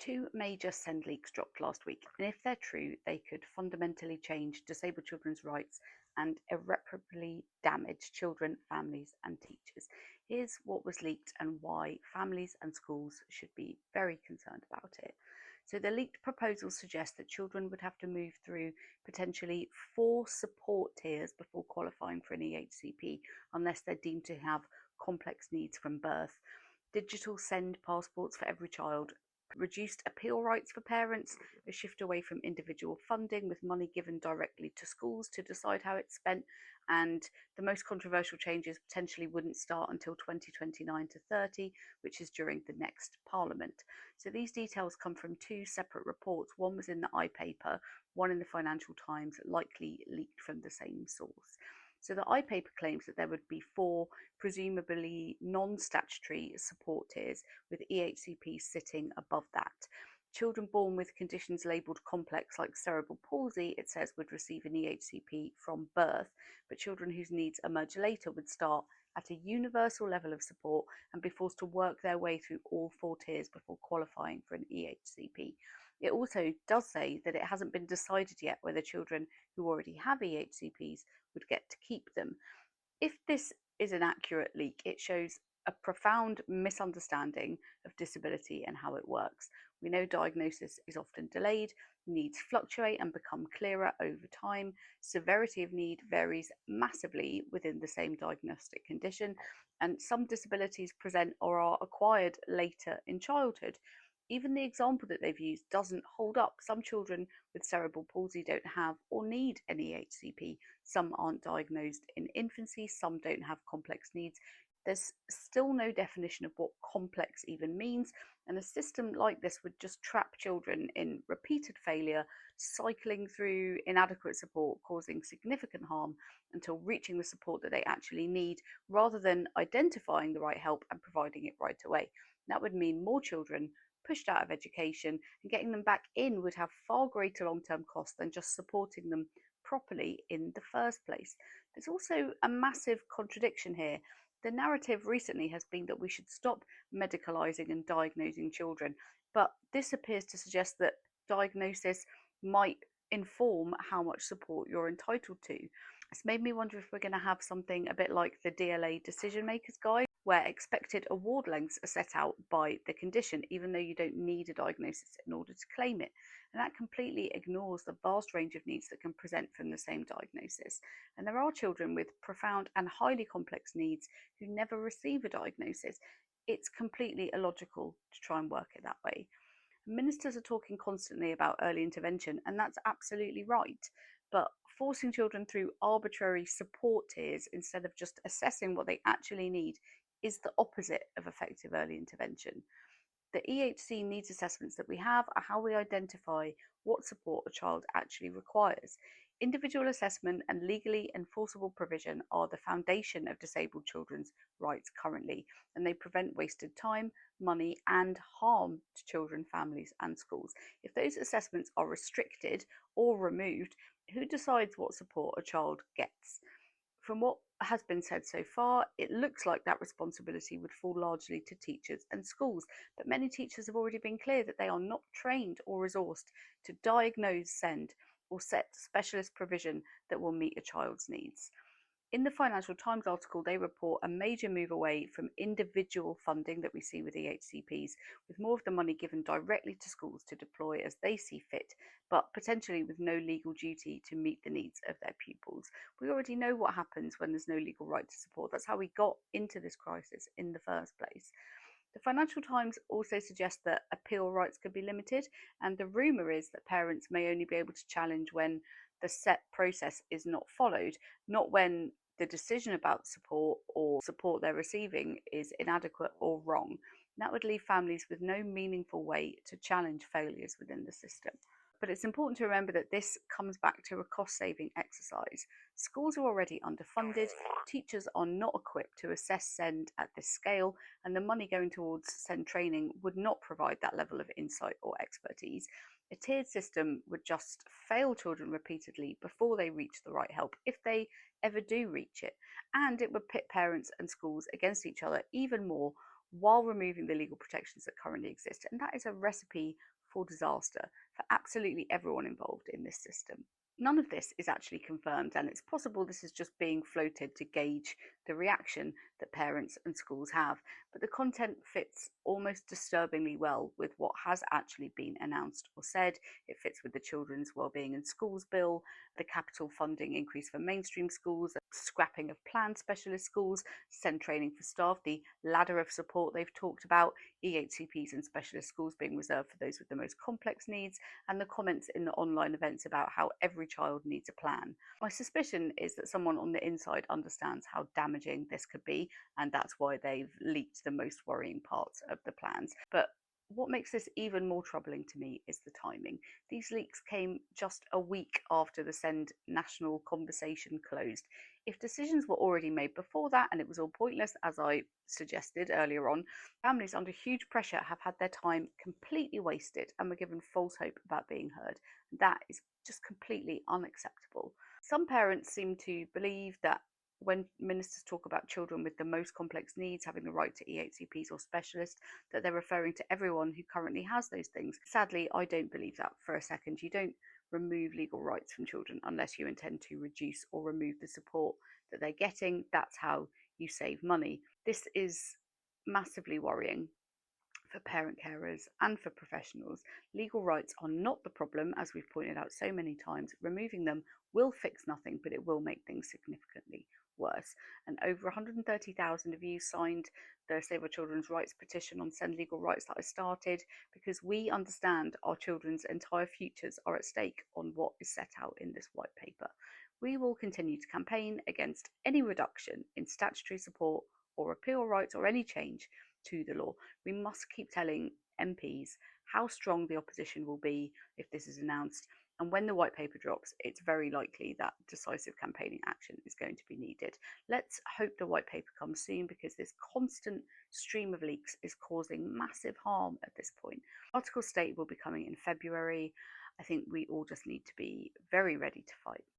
Two major SEND leaks dropped last week, and if they're true, they could fundamentally change disabled children's rights and irreparably damage children, families, and teachers. Here's what was leaked and why families and schools should be very concerned about it. So, the leaked proposals suggest that children would have to move through potentially four support tiers before qualifying for an EHCP, unless they're deemed to have complex needs from birth. Digital SEND passports for every child, reduced appeal rights for parents, a shift away from individual funding with money given directly to schools to decide how it's spent, and the most controversial changes potentially wouldn't start until 2029 to 30, which is during the next parliament. So these details come from two separate reports. One was in the iPaper, one in the Financial Times, likely leaked from the same source. So the iPaper claims that there would be four presumably non-statutory support tiers, with EHCP sitting above that. Children born with conditions labelled complex, like cerebral palsy, it says, would receive an EHCP from birth, but children whose needs emerge later would start at a universal level of support and be forced to work their way through all four tiers before qualifying for an EHCP. It also does say that it hasn't been decided yet whether children who already have EHCPs would get to keep them. If this is an accurate leak, it shows a profound misunderstanding of disability and how it works. We know diagnosis is often delayed, needs fluctuate and become clearer over time, severity of need varies massively within the same diagnostic condition, and some disabilities present or are acquired later in childhood. Even the example that they've used doesn't hold up. Some children with cerebral palsy don't have or need an EHCP. Some aren't diagnosed in infancy, some don't have complex needs. There's still no definition of what complex even means, and a system like this would just trap children in repeated failure, cycling through inadequate support, causing significant harm until reaching the support that they actually need, rather than identifying the right help and providing it right away. That would mean more children pushed out of education, and getting them back in would have far greater long term costs than just supporting them properly in the first place. There's also a massive contradiction here. The narrative recently has been that we should stop medicalising and diagnosing children, but this appears to suggest that diagnosis might inform how much support you're entitled to. It's made me wonder if we're going to have something a bit like the DLA Decision Makers Guide, where expected award lengths are set out by the condition, even though you don't need a diagnosis in order to claim it. And that completely ignores the vast range of needs that can present from the same diagnosis. And there are children with profound and highly complex needs who never receive a diagnosis. It's completely illogical to try and work it that way. Ministers are talking constantly about early intervention, and that's absolutely right. But forcing children through arbitrary support tiers instead of just assessing what they actually need is the opposite of effective early intervention. The EHC needs assessments that we have are how we identify what support a child actually requires. Individual assessment and legally enforceable provision are the foundation of disabled children's rights currently, and they prevent wasted time, money, and harm to children, families, and schools. If those assessments are restricted or removed, who decides what support a child gets? From what has been said so far, it looks like that responsibility would fall largely to teachers and schools, but many teachers have already been clear that they are not trained or resourced to diagnose SEND or set specialist provision that will meet a child's needs. In the Financial Times article, they report a major move away from individual funding that we see with EHCPs, with more of the money given directly to schools to deploy as they see fit, but potentially with no legal duty to meet the needs of their pupils. We already know what happens when there's no legal right to support. That's how we got into this crisis in the first place. The Financial Times also suggests that appeal rights could be limited, and the rumour is that parents may only be able to challenge when the set process is not followed, not when the decision about support or support they're receiving is inadequate or wrong. That would leave families with no meaningful way to challenge failures within the system. But it's important to remember that this comes back to a cost saving exercise. Schools are already underfunded, teachers are not equipped to assess SEND at this scale, and the money going towards SEND training would not provide that level of insight or expertise. A tiered system would just fail children repeatedly before they reach the right help, if they ever do reach it, and it would pit parents and schools against each other even more while removing the legal protections that currently exist. And that is a recipe for disaster for absolutely everyone involved in this system. None of this is actually confirmed, and it's possible this is just being floated to gauge the reaction that parents and schools have. But the content fits almost disturbingly well with what has actually been announced or said. It fits with the Children's Wellbeing in Schools Bill, the capital funding increase for mainstream schools, the scrapping of planned specialist schools, SEND training for staff, the ladder of support they've talked about, EHCPs and specialist schools being reserved for those with the most complex needs, and the comments in the online events about how every child needs a plan. My suspicion is that someone on the inside understands how damaging this could be, and that's why they've leaked the most worrying parts of the plans. But what makes this even more troubling to me is the timing. These leaks came just a week after the SEND national conversation closed. If decisions were already made before that and it was all pointless, as I suggested earlier on, families under huge pressure have had their time completely wasted and were given false hope about being heard. That is just completely unacceptable. Some parents seem to believe that when ministers talk about children with the most complex needs having the right to EHCPs or specialists, that they're referring to everyone who currently has those things. Sadly, I don't believe that for a second. You don't remove legal rights from children unless you intend to reduce or remove the support that they're getting. That's how you save money. This is massively worrying for parent carers and for professionals. Legal rights are not the problem, as we've pointed out so many times. Removing them will fix nothing, but it will make things significantly worse. And over 130,000 of you signed the Save Our Children's Rights petition on Send Legal Rights that I started, because we understand our children's entire futures are at stake on what is set out in this white paper. We will continue to campaign against any reduction in statutory support or appeal rights or any change to the law. We must keep telling MPs how strong the opposition will be if this is announced. And when the white paper drops, it's very likely that decisive campaigning action is going to be needed. Let's hope the white paper comes soon, because this constant stream of leaks is causing massive harm at this point. Article State will be coming in February. I think we all just need to be very ready to fight.